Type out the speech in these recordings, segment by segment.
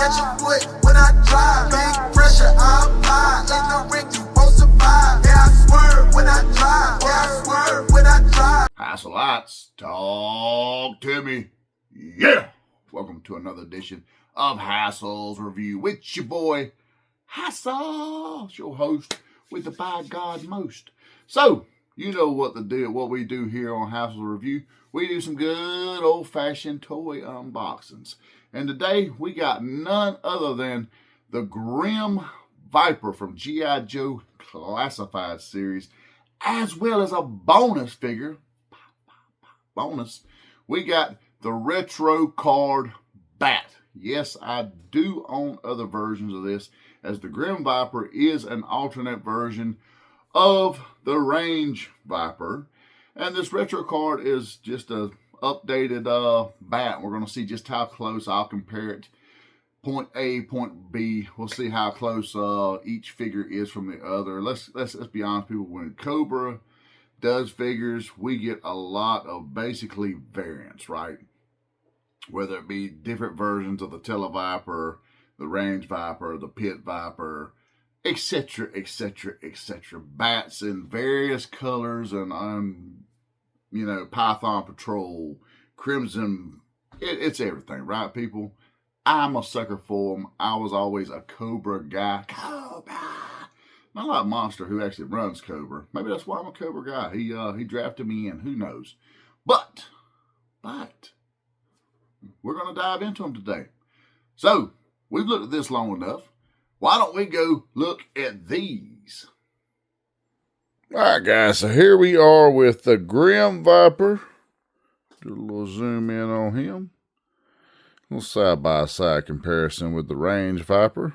catch a foot when I drive. Big pressure, I apply. In the ring, you won't survive. Yeah, I swerve when I drive. Yeah, I swerve when I drive. Hasselites, talk to me. Yeah! Welcome to another edition of Hassel's Review with your boy, Hassel, your host with the by God most. So, you know what we do here on Hassel's Review. We do some good old-fashioned toy unboxings. And today, we got none other than the Grim Viper from G.I.Joe Classified series, as well as a bonus figure. Bonus. We got the retro card B.A.T. Yes, I do own other versions of this, as the Grim Viper is an alternate version of the Range Viper. And this retro card is just a updated B.A.T. We're going to see just how close. I'll compare it. Point A, point B. We'll see how close each figure is from the other. Let's be honest, people. When Cobra does figures, we get a lot of basically variants, right? Whether it be different versions of the Televiper, the Range Viper, the Pit Viper, etc., etc., etc. B.A.Ts in various colors and Python Patrol, Crimson. It's everything, right, people? I'm a sucker for them. I was always a Cobra guy. Cobra. Not like Monster, who actually runs Cobra. Maybe that's why I'm a Cobra guy. He drafted me in. Who knows? But we're going to dive into them today. So, we've looked at this long enough. Why don't we go look at these? All right, guys. So here we are with the Grim Viper. Do a little zoom in on him. A little side-by-side comparison with the Range Viper.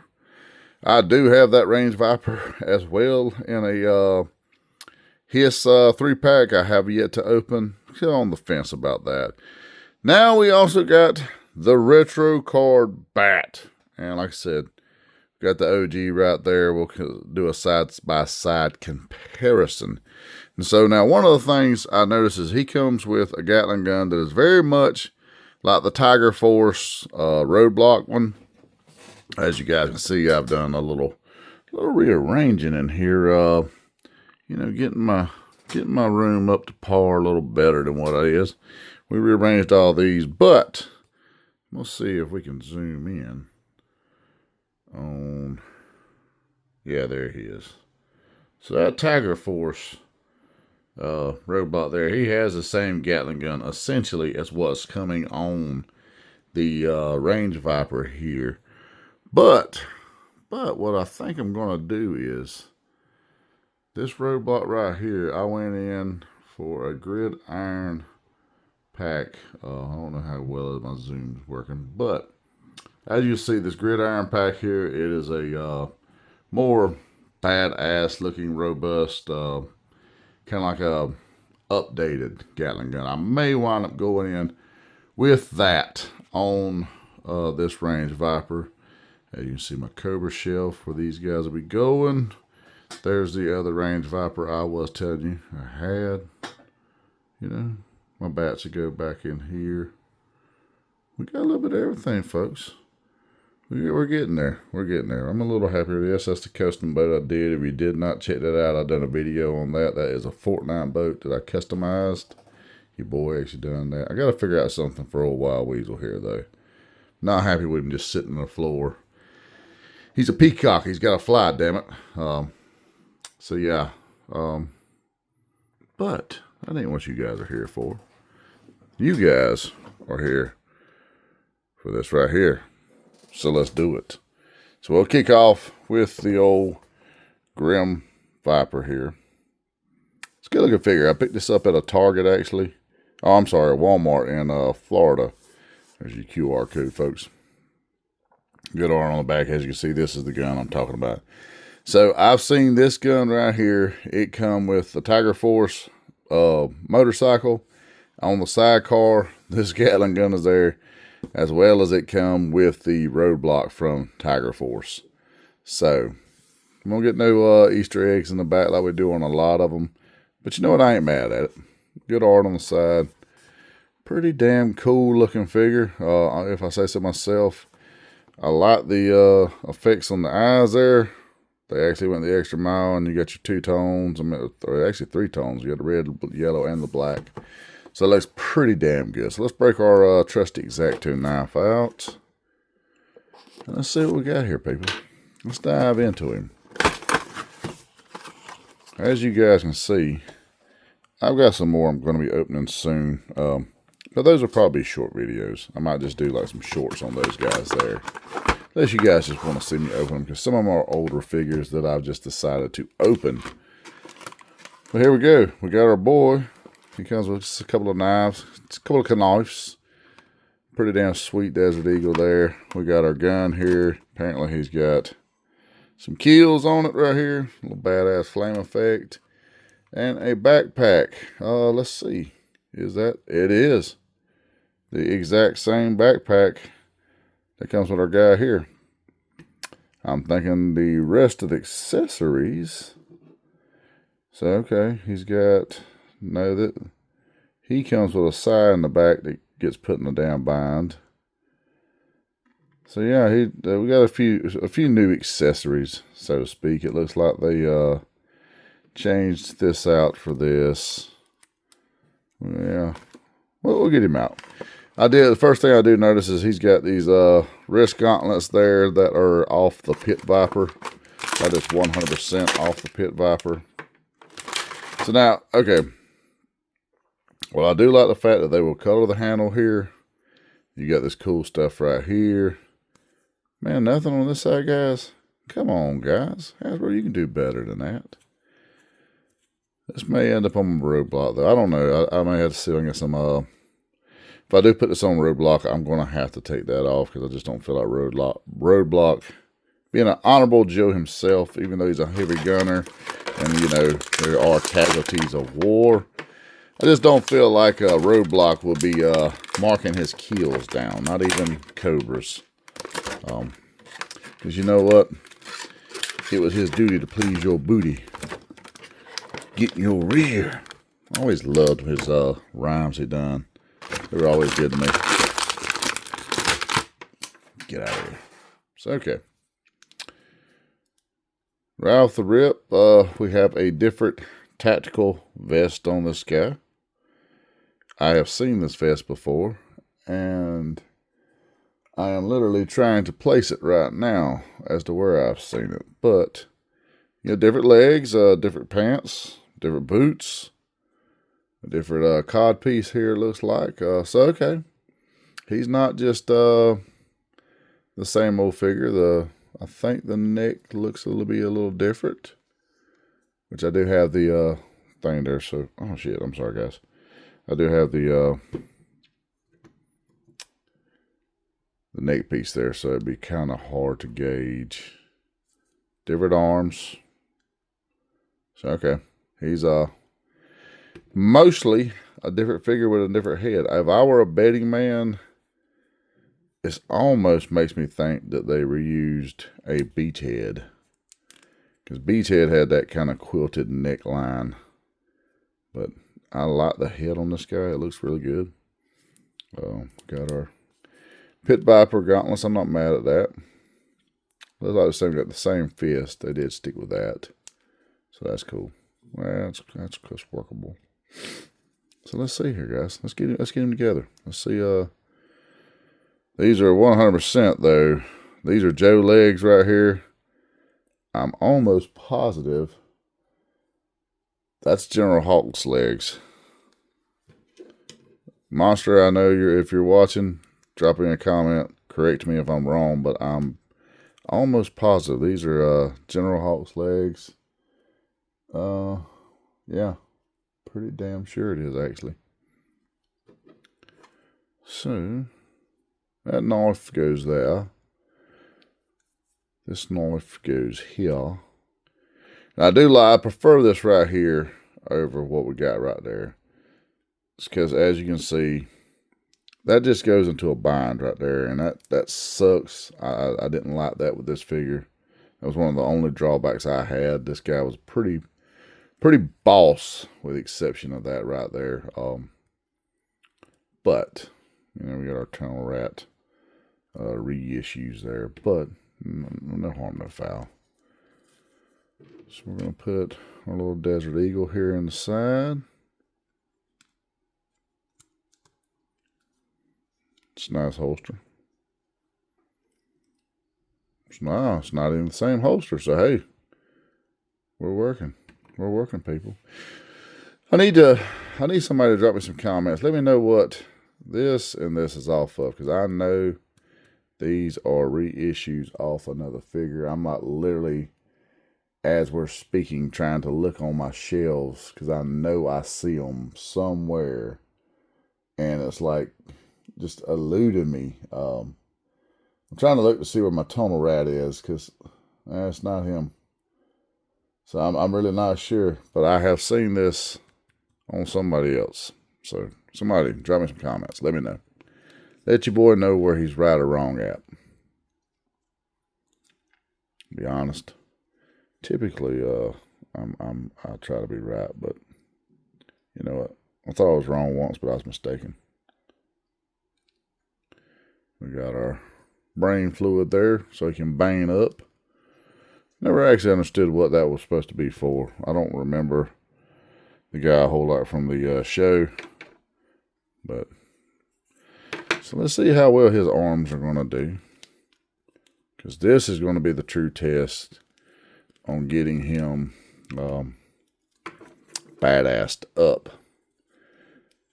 I do have that Range Viper as well in a his 3-pack I have yet to open. Still on the fence about that. Now we also got the retro card B.A.T. And like I said, got the OG right there. We'll do a side-by-side comparison. And so now one of the things I noticed is he comes with a Gatling gun that is very much like the Tiger Force roadblock one. As you guys can see, I've done a little rearranging in here. Getting my room up to par a little better than what it is. We rearranged all these, but we'll see if we can zoom in on. Yeah, there he is. So that Tiger Force roadblock there, he has the same Gatling gun essentially as what's coming on the Range Viper here. But what I think I'm going to do is this roadblock right here, I went in for a gridiron pack. I don't know how well my zoom's working, but as you see, this gridiron pack here, it is a more badass looking, robust, kind of like a updated Gatling gun. I may wind up going in with that on this Range Viper. As you can see, my Cobra shelf where these guys will be going. There's the other Range Viper I was telling you I had. My B.A.Ts to go back in here. We got a little bit of everything, folks. We're getting there. We're getting there. I'm a little happy with this. That's the custom boat I did. If you did not check that out, I've done a video on that. That is a Fortnite boat that I customized. Your boy actually done that. I got to figure out something for old Wild Weasel here, though. Not happy with him just sitting on the floor. He's a peacock. He's got to fly, damn it. So, yeah. But that ain't what you guys are here for. You guys are here for this right here. So let's do it. So we'll kick off with the old Grim Viper here. It's a good looking figure. I picked this up at a Target, actually. Oh, I'm sorry, Walmart in Florida. There's your QR code, folks. Good art on the back. As you can see, this is the gun I'm talking about. So I've seen this gun right here. It come with the Tiger Force motorcycle. On the sidecar, this Gatling gun is there, as well as it come with the roadblock from Tiger Force. So I'm going to get no Easter eggs in the back like we do on a lot of them. But you know what? I ain't mad at it. Good art on the side. Pretty damn cool looking figure, if I say so myself. I like the effects on the eyes there. They actually went the extra mile, and you got your 2 tones. I mean, actually 3 tones. You got the red, yellow, and the black. So it looks pretty damn good. So let's break our trusty X-Acto knife out. And let's see what we got here, people. Let's dive into him. As you guys can see, I've got some more I'm going to be opening soon. But those will probably be short videos. I might just do like some shorts on those guys there. Unless you guys just want to see me open them, because some of them are older figures that I've just decided to open. But here we go. We got our boy. He comes with just a couple of knives, a couple of knives. Pretty damn sweet Desert Eagle there. We got our gun here. Apparently he's got some keels on it right here. A little badass flame effect. And a backpack. Let's see. Is that? It is. The exact same backpack that comes with our guy here. I'm thinking the rest of the accessories. So, okay, he's got, that he comes with a side in the back that gets put in the damn bind. So yeah, we got a few new accessories, so to speak. It looks like they changed this out for this. Yeah, well, we'll get him out. The first thing I do notice is he's got these wrist gauntlets there that are off the Pit Viper. That is 100% off the Pit Viper. So now, okay. Well, I do like the fact that they will color the handle here. You got this cool stuff right here. Man, nothing on this side, guys. Come on, guys. Hasbro, you can do better than that. This may end up on my roadblock, though. I don't know. I may have to see if I can get some... If I do put this on roadblock, I'm going to have to take that off because I just don't feel like roadblock being an honorable Joe himself, even though he's a heavy gunner and, you know, there are casualties of war. I just don't feel like roadblock will be marking his keels down, not even Cobras. Because you know what? It was his duty to please your booty. Get in your rear. I always loved his rhymes he done. They were always good to me. Get out of here. So, okay. Right off the rip, we have a different tactical vest on this guy. I have seen this vest before, and I am literally trying to place it right now as to where I've seen it. But, you know, different legs, different pants, different boots. A different cod piece here, looks like. So, okay. He's not just the same old figure. I think the neck looks a little different. Which I do have the thing there. So, oh shit, I'm sorry, guys. I do have the neck piece there. So, it'd be kind of hard to gauge. Different arms. So, okay. He's mostly a different figure with a different head. If I were a betting man, it almost makes me think that they reused a B.A.T head. Because B.A.T head had that kind of quilted neckline. But I like the head on this guy. It looks really good. Got our Pit Viper gauntlets. I'm not mad at that. Looks like the same, got the same fist. They did stick with that. So that's cool. Well, that's workable. So let's see here, guys. Let's get him together. Let's see. These are 100% though. These are Joe legs right here. I'm almost positive that's General Hawk's legs. Monster, I know if you're watching, drop in a comment. Correct me if I'm wrong, but I'm almost positive these are General Hawk's legs. Yeah. Pretty damn sure it is, actually. So, that knife goes there. This knife goes here. Now, I prefer this right here over what we got right there. It's because, as you can see, that just goes into a bind right there, and that sucks. I didn't like that with this figure. That was one of the only drawbacks I had. This guy was pretty boss, with the exception of that right there. But, you know, we got our tunnel rat reissues there, but no harm, no foul. So we're going to put our little Desert Eagle here in the side. It's a nice holster. It's not even the same holster, so hey, we're working. We're working, people. I need somebody to drop me some comments. Let me know what this and this is off of, because I know these are reissues off another figure. I'm not literally, as we're speaking, trying to look on my shelves, because I know I see them somewhere, and it's like just eluding me. I'm trying to look to see where my tonal rat is, because it's not him. So I'm really not sure, but I have seen this on somebody else. So somebody drop me some comments. Let me know. Let your boy know where he's right or wrong at. Be honest. Typically, I try to be right, but you know what? I thought I was wrong once, but I was mistaken. We got our brain fluid there so he can bang up. Never actually understood what that was supposed to be for. I don't remember the guy a whole lot from the show. But so let's see how well his arms are going to do. Because this is going to be the true test on getting him badassed up.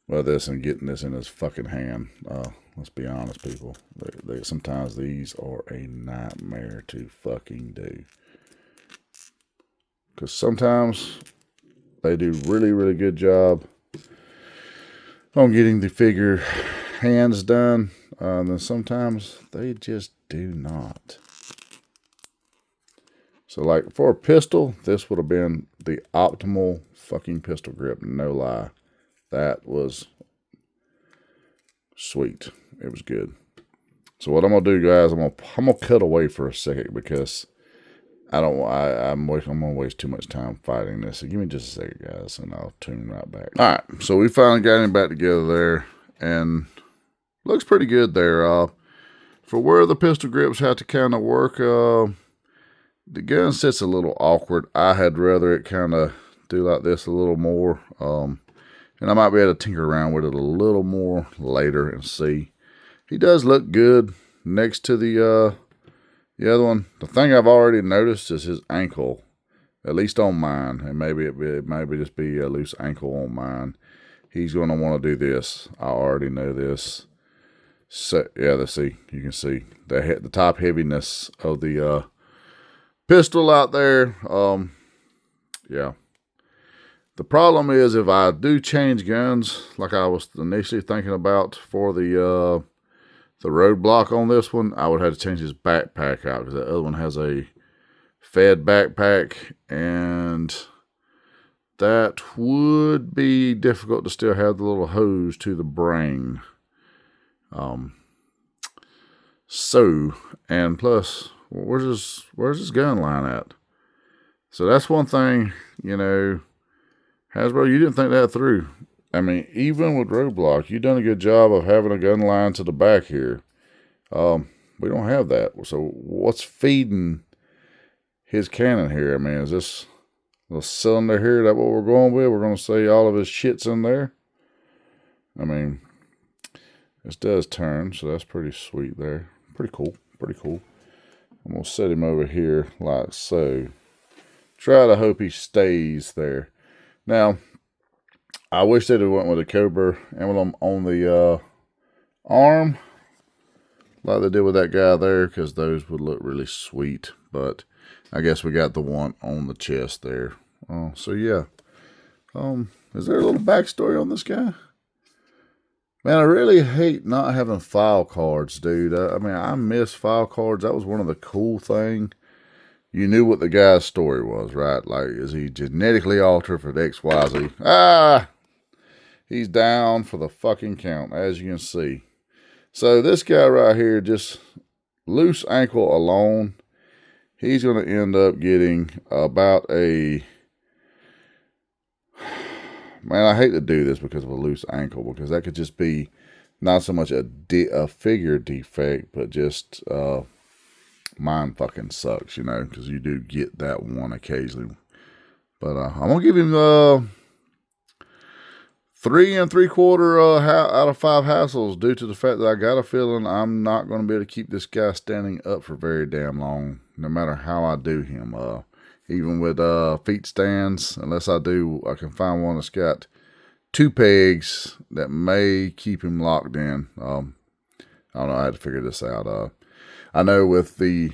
Well, this and getting this in his fucking hand. Let's be honest, people. Sometimes these are a nightmare to fucking do. Because sometimes they do really, really good job on getting the figure hands done. And then sometimes they just do not. So like for a pistol, this would have been the optimal fucking pistol grip. No lie. That was sweet. It was good. So what I'm going to do, guys, I'm gonna cut away for a second because I'm gonna waste too much time fighting this. So give me just a second, guys, and I'll tune right back. All right, so we finally got him back together there, and looks pretty good there. For where the pistol grips have to kind of work, the gun sits a little awkward. I had rather it kind of do like this a little more, and I might be able to tinker around with it a little more later and see. He does look good next to the other one. The thing I've already noticed is his ankle, at least on mine, and maybe it maybe just be a loose ankle on mine. He's going to want to do this. I already know this. So yeah, let's see. You can see the top heaviness of the pistol out there. Yeah. The problem is if I do change guns, like I was initially thinking about for the roadblock on this one, I would have to change his backpack out because the other one has a fed backpack, and that would be difficult to still have the little hose to the brain. So, and plus, where's his gun line at? So that's one thing, you know, Hasbro, you didn't think that through. I mean, even with roadblock, you've done a good job of having a gun line to the back here. We don't have that. So what's feeding his cannon here? I mean, is this the cylinder here? That what we're going with? We're going to say all of his shit's in there. I mean, this does turn, so that's pretty sweet there. Pretty cool. Pretty cool. I'm going to set him over here like so. Try to hope he stays there. Now, I wish they'd have went with a Cobra emblem on the arm, like they did with that guy there, because those would look really sweet. But I guess we got the one on the chest there. So yeah. Is there a little backstory on this guy? Man, I really hate not having file cards, dude. I mean, I miss file cards. That was one of the cool things. You knew what the guy's story was, right? Like, is he genetically altered for the XYZ? He's down for the fucking count, as you can see. So this guy right here, just loose ankle alone, he's going to end up getting about a... Man, I hate to do this because of a loose ankle, because that could just be not so much a figure defect, but just mine fucking sucks, you know, because you do get that one occasionally. But I'm gonna give him 3 3/4 out of 5 hassles, due to the fact that I got a feeling I'm not going to be able to keep this guy standing up for very damn long, no matter how I do him. Even with feet stands, unless I can find one that's got 2 pegs that may keep him locked in. I don't know. I had to figure this out. I know with the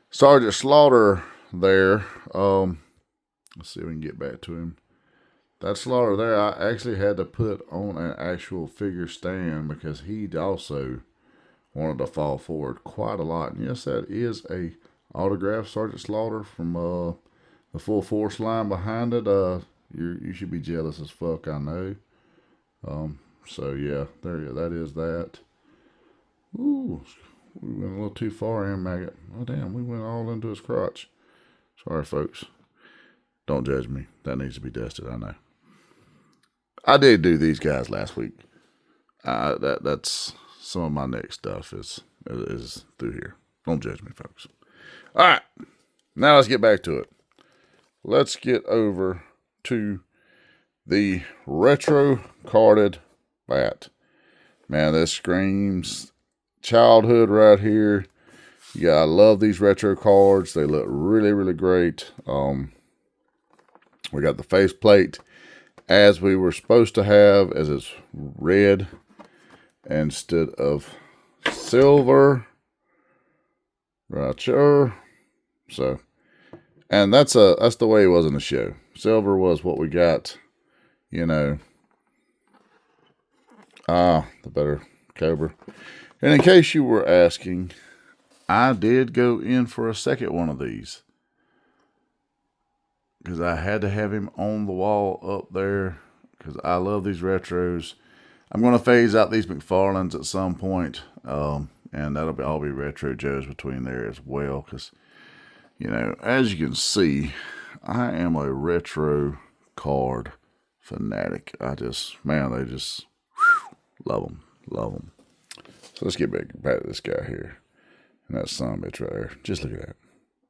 Sergeant Slaughter there. Let's see if we can get back to him. That Slaughter there, I actually had to put on an actual figure stand because he also wanted to fall forward quite a lot. And yes, that is a autographed Sergeant Slaughter from the Full Force line behind it. You should be jealous as fuck, I know. So yeah, that is that. Ooh, we went a little too far in, Maggot. Oh damn, we went all into his crotch. Sorry, folks. Don't judge me. That needs to be dusted, I know. I did do these guys last week. That's some of my next stuff is through here. Don't judge me, folks. All right, now let's get back to it. Let's get over to the retro carded B.A.T. Man, this screams childhood right here. Yeah, I love these retro cards. They look really, really great. We got the faceplate as we were supposed to have, as it's red instead of silver. Right here. So, and that's the way it was in the show. Silver was what we got, you know. The better Cobra. And in case you were asking, I did go in for a second one of these, because I had to have him on the wall up there, because I love these retros. I'm going to phase out these McFarlanes at some point, and that'll all be Retro Joes between there as well, because, you know, as you can see, I am a retro card fanatic. They just love them. So let's get back to this guy here, and that son of a bitch right there. Just look at that.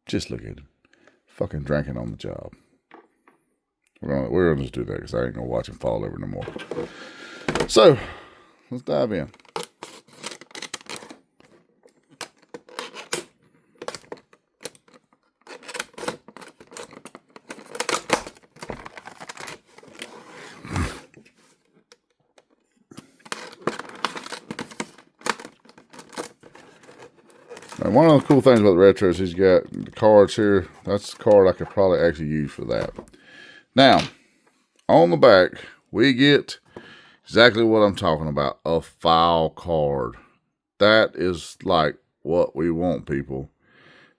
Just look at him. Fucking drinking on the job. We're gonna just do that because I ain't gonna watch him fall over no more. So let's dive in. Now, one of the cool things about the retros, he's got the cards here. That's the card I could probably actually use for that. Now, on the back, we get exactly what I'm talking about, a file card. That is like what we want, people.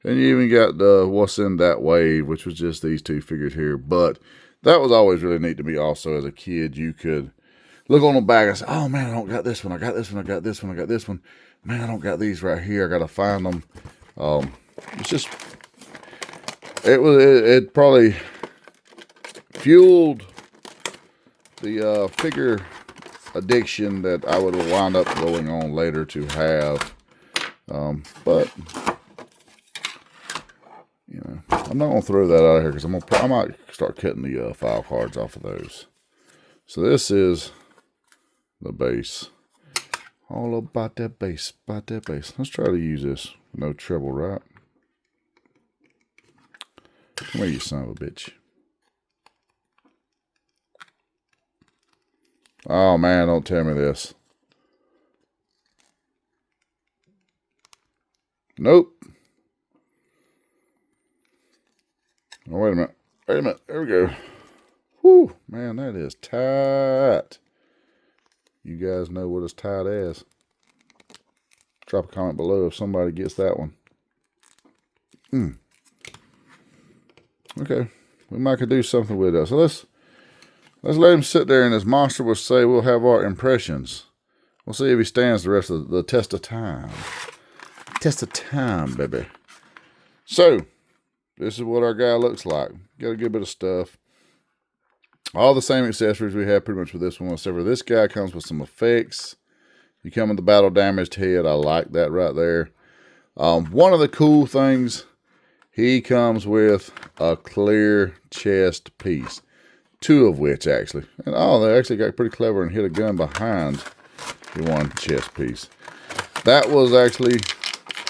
And you even got the What's in That Wave, which was just these 2 figures here. But that was always really neat to me also as a kid. You could look on the back and say, oh man, I don't got this one. I got this one. I got this one. I got this one. Man, I don't got these right here. I got to find them. It's just, it probably fueled the figure addiction that I would wind up going on later to have. But you know, I'm not gonna throw that out of here because I might start cutting the file cards off of those. So this is the base. All about that base, Let's try to use this. No trouble, right? Come here, you son of a bitch. Oh, man, don't tell me this. Nope. Oh, wait a minute. There we go. Whew, man, that is tight. You guys know what it's tight as. Drop a comment below if somebody gets that one. Okay, we might could do something with that. So let's let him sit there, and this monster will say we'll have our impressions. We'll see if he stands the rest of the test of time. Test of time, baby. So this is what our guy looks like. Got a good bit of stuff. All the same accessories we have pretty much with this one, except for this guy comes with some effects. You come with the battle damaged head. I like that right there. One of the cool things, he comes with a clear chest piece. 2 of which, actually. And they actually got pretty clever and hid a gun behind the one chest piece. That was actually,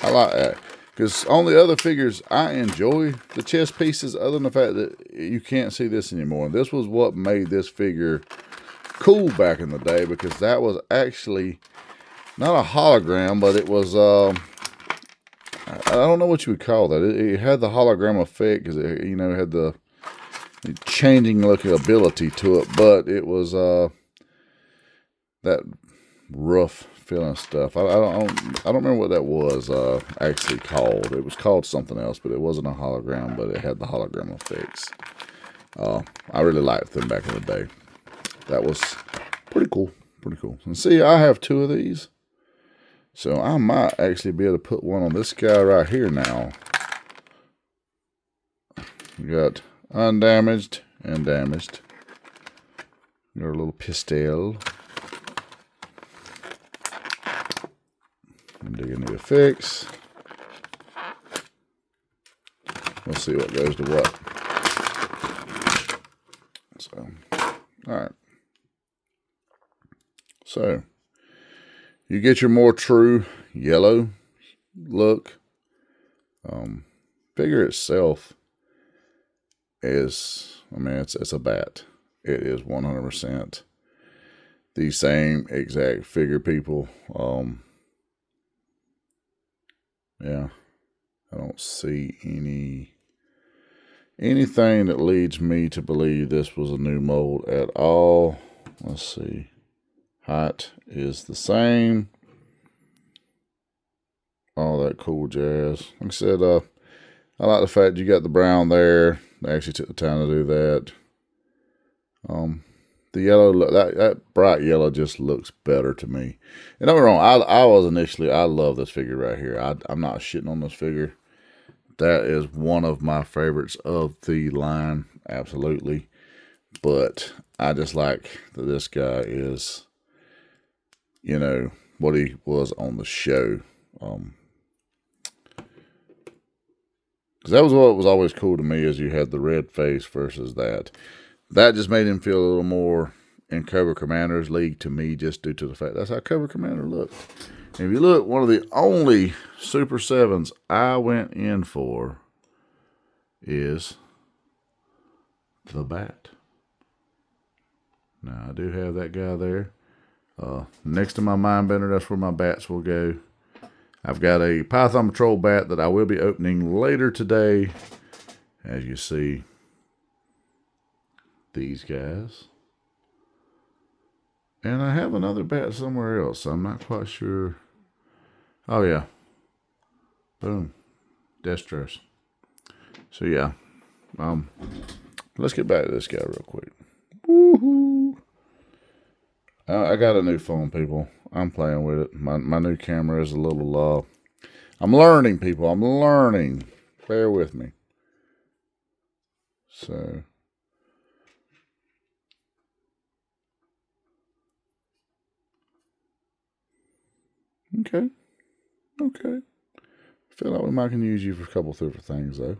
I like that. Because on the other figures, I enjoy the chest pieces other than the fact that you can't see this anymore. And this was what made this figure cool back in the day, because that was actually not a hologram, but it was, I don't know what you would call that. It had the hologram effect because it, you know, had the changing looking ability to it, but it was that rough feeling stuff. I don't remember what that was actually called. It was called something else, but it wasn't a hologram, but it had the hologram effects. I really liked them back in the day. That was pretty cool. Pretty cool. And see, I have 2 of these. So I might actually be able to put one on this guy right here now. We got undamaged and damaged. Got a little pistol. I'm digging the effects. We'll see what goes to what. So, alright. So, you get your more true yellow look. Figure itself is, I mean, it's a bat. It is 100% the same exact figure, people. Yeah, I don't see anything that leads me to believe this was a new mold at all. Let's see. Height is the same. All that cool jazz. Like I said, I like the fact you got the brown there. They actually took the time to do that. The yellow, that bright yellow just looks better to me. And don't get me wrong, I love this figure right here. I'm not shitting on this figure. That is one of my favorites of the line, absolutely. But I just like that this guy is, you know, what he was on the show. Because that was what was always cool to me, is you had the red face versus that. That just made him feel a little more in Cobra Commander's league to me, just due to the fact that's how Cobra Commander looked. And if you look, one of the only Super 7s I went in for is the Bat. Now, I do have that guy there. Next to my Mindbender, that's where my bats will go. I've got a Python Patrol bat that I will be opening later today. As you see, these guys. And I have another bat somewhere else. I'm not quite sure. Oh, yeah. Boom. Destros. So, yeah. Let's get back to this guy real quick. Woohoo! I got a new phone, people. I'm playing with it. My new camera is a little, I'm learning, people. I'm learning. Bear with me. So. Okay. Okay. I feel like we might can use you for a couple of different things, though.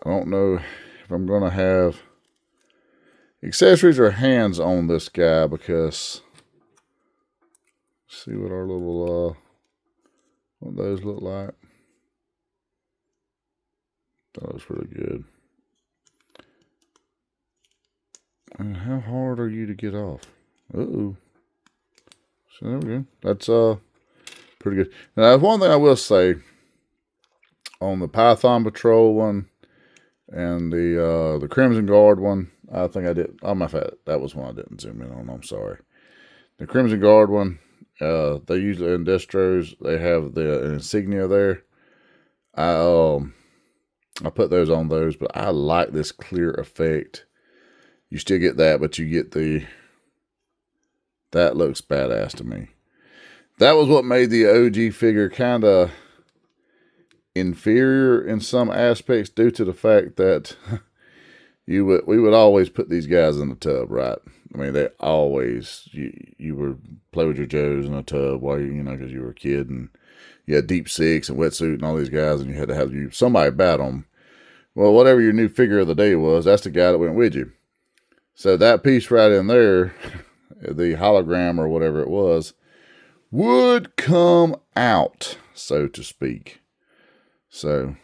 I don't know if I'm going to have accessories or hands on this guy, because see what our little, what those look like. That looks really good. And how hard are you to get off? Uh-oh. So there we go. That's pretty good. Now, one thing I will say on the Python Patrol one and the Crimson Guard one, I think I did. Oh, my fact, that was one I didn't zoom in on. I'm sorry. The Crimson Guard one, they usually in distros, they have the insignia there. I put those on those, but I like this clear effect. You still get that, but you get that looks badass to me. That was what made the OG figure kind of inferior in some aspects, due to the fact that we would always put these guys in the tub, right? I mean, they always, you would play with your Joes in a tub while you know, because you were a kid, and you had Deep Six and Wetsuit and all these guys, and you had to have somebody bat them. Well, whatever your new figure of the day was, that's the guy that went with you. So that piece right in there, the hologram or whatever it was, would come out, so to speak. So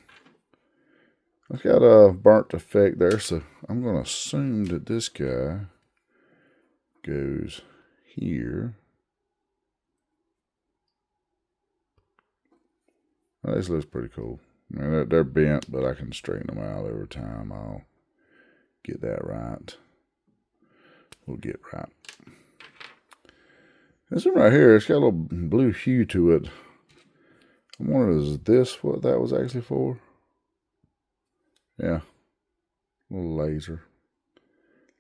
I've got a burnt effect there, so I'm going to assume that this guy goes here. Well, this looks pretty cool. I mean, they're bent, but I can straighten them out over time. I'll get that right. We'll get right. This one right here, it's got a little blue hue to it. I wonder, is this what that was actually for? Yeah. A little laser.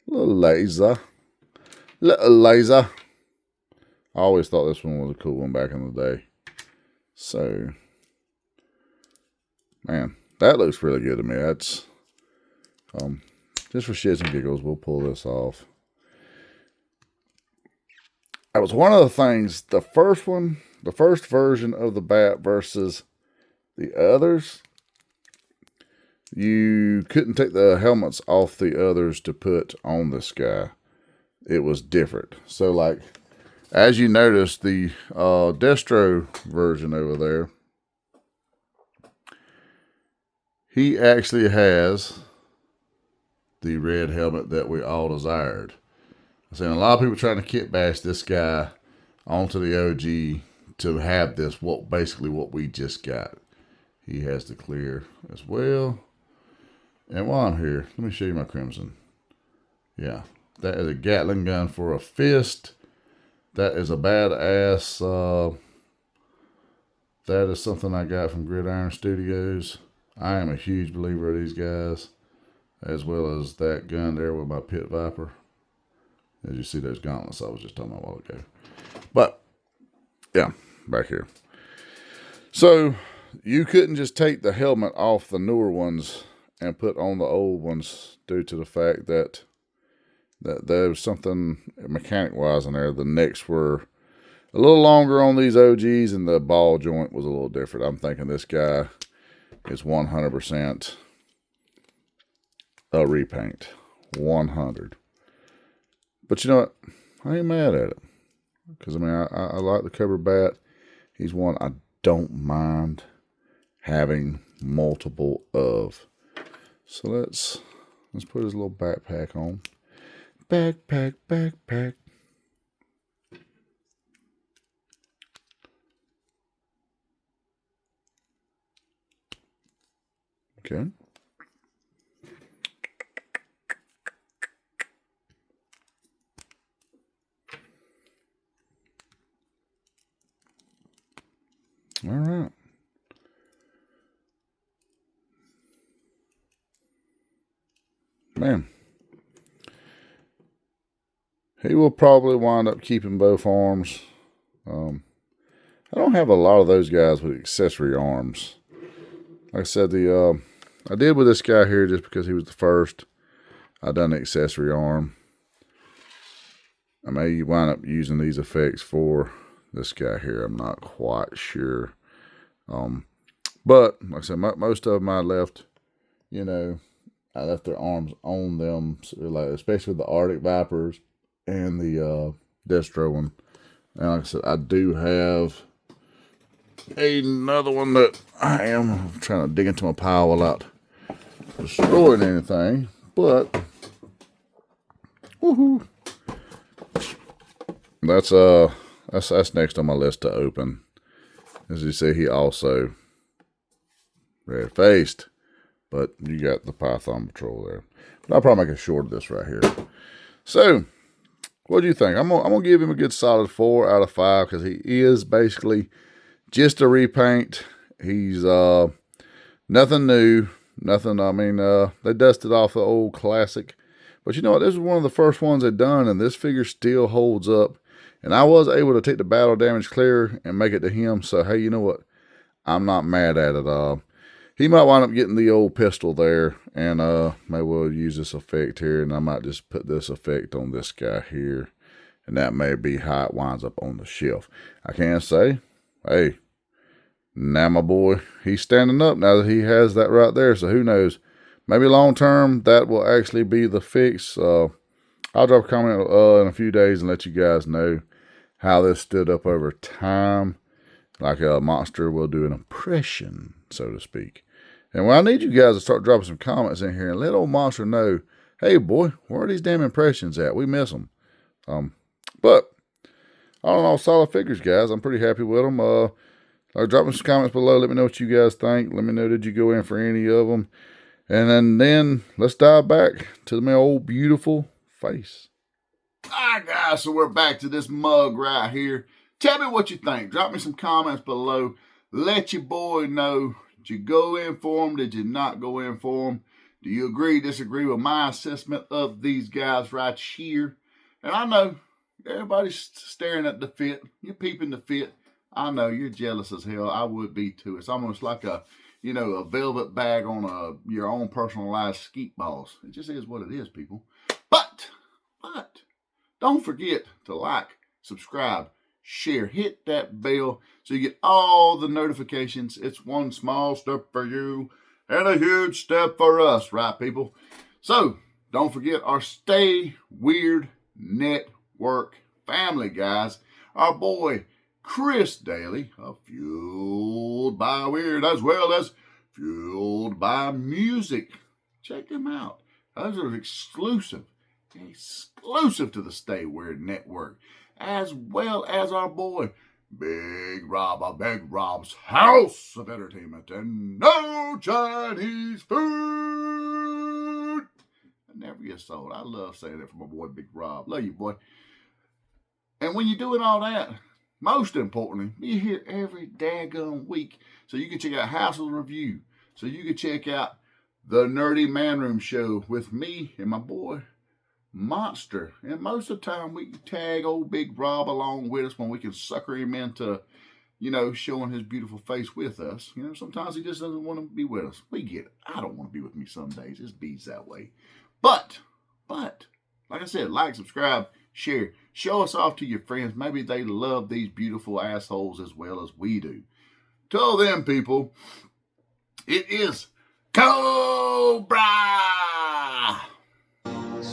Little laser. Little laser. I always thought this one was a cool one back in the day. So, man, that looks really good to me. That's, just for shits and giggles, we'll pull this off. That was one of the things, the first version of the Bat versus the others, you couldn't take the helmets off the others to put on this guy. It was different. So, like, as you notice, the Destro version over there, he actually has the red helmet that we all desired. I'm saying a lot of people trying to kit bash this guy onto the OG to have this, basically what we just got. He has the clear as well. And while I'm here, let me show you my Crimson. Yeah, that is a Gatling gun for a fist. That is a badass. That is something I got from Gridiron Studios. I am a huge believer of these guys, as well as that gun there with my Pit Viper. As you see those gauntlets I was just talking about a while ago. But, yeah, back here. So, you couldn't just take the helmet off the newer ones and put on the old ones due to the fact that there was something mechanic-wise in there. The necks were a little longer on these OGs, and the ball joint was a little different. I'm thinking this guy is 100% a repaint. 100. But you know what? I ain't mad at it. Because, I mean, I like the Cobra Bat. He's one I don't mind having multiple of. So let's put his little backpack on. Backpack. Okay. All right. Man. He will probably wind up keeping both arms. I don't have a lot of those guys with accessory arms. Like I said, I did with this guy here just because he was the first. I done the accessory arm. I may wind up using these effects for this guy here. I'm not quite sure. But like I said, most of them I left, I left their arms on them, so like especially the Arctic Vipers and the Destro one. And like I said, I do have another one that I am trying to dig into my pile without destroying anything. But woohoo! That's next on my list to open. As you see, he also red-faced, but you got the Python Patrol there. But I'll probably make a short of this right here. So, what do you think? I'm gonna give him a good solid 4 out of 5 because he is basically just a repaint. He's nothing new, nothing. I mean, they dusted off the old classic, but you know what? This is one of the first ones they've done, and this figure still holds up. And I was able to take the battle damage clear and make it to him. So, hey, you know what? I'm not mad at it. he might wind up getting the old pistol there, and maybe we'll use this effect here, and I might just put this effect on this guy here, and that may be how it winds up on the shelf. I can't say, hey, now my boy, he's standing up now that he has that right there, so who knows? Maybe long term, that will actually be the fix. I'll drop a comment in a few days and let you guys know how this stood up over time. Like a monster will do an impression, so to speak. And well, I need you guys to start dropping some comments in here and let old monster know, hey boy, where are these damn impressions at? We miss them. But all in all, solid figures, guys. I'm pretty happy with them. Drop me some comments below. Let me know what you guys think. Let me know, did you go in for any of them? And then let's dive back to my old beautiful face. All right, guys, so we're back to this mug right here. Tell me what you think. Drop me some comments below. Let your boy know. Did you go in for them? Did you not go in for them? Do you agree, disagree with my assessment of these guys right here? And I know everybody's staring at the fit. You're peeping the fit. I know you're jealous as hell. I would be too. It's almost like a velvet bag on your own personalized skeet balls. It just is what it is, people. But don't forget to like, subscribe, share, hit that bell so you get all the notifications. It's one small step for you and a huge step for us, right, people? So don't forget our Stay Weird Network family, guys. Our boy Chris Daly of Fueled by Weird, as well as Fueled by Music. Check them out. Those are exclusive to the Stay Weird Network, as well as our boy Big Rob of Big Rob's House of Entertainment and No Chinese Food. It never gets old. I love saying that for my boy Big Rob. Love you, boy. And when you're doing all that, most importantly, be here every daggone week so you can check out Hassel's review, so you can check out the Nerdy Man Room show with me and my boy Monster. And most of the time we tag old Big Rob along with us when we can sucker him into, showing his beautiful face with us. Sometimes he just doesn't want to be with us. We get it. I don't want to be with me some days. It beats that way. But, like I said, like, subscribe, share, show us off to your friends. Maybe they love these beautiful assholes as well as we do. Till then, people, it is Cobra!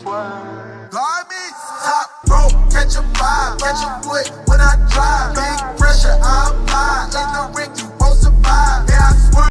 Garbage, top rope, catch a vibe, catch a foot when I drive. Big pressure, I'm